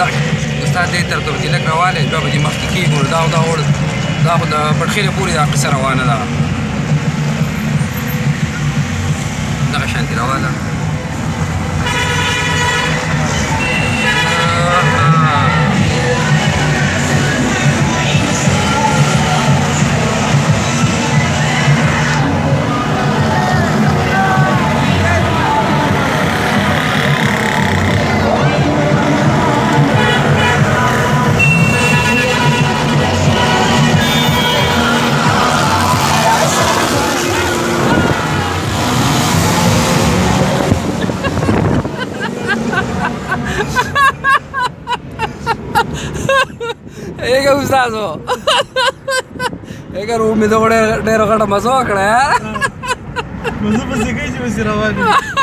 استاد دې ترتیب دې لږ راوالی بیا به دې مخکې کېږو دا خو د بټخیلې پورې دا قصه روانه ده دغه شانتې راواله Ega ustazo. Ega room में तो बड़े डेढ़ घंटा मज़ा करा यार. मज़े मज़े कहीं से रोवानी.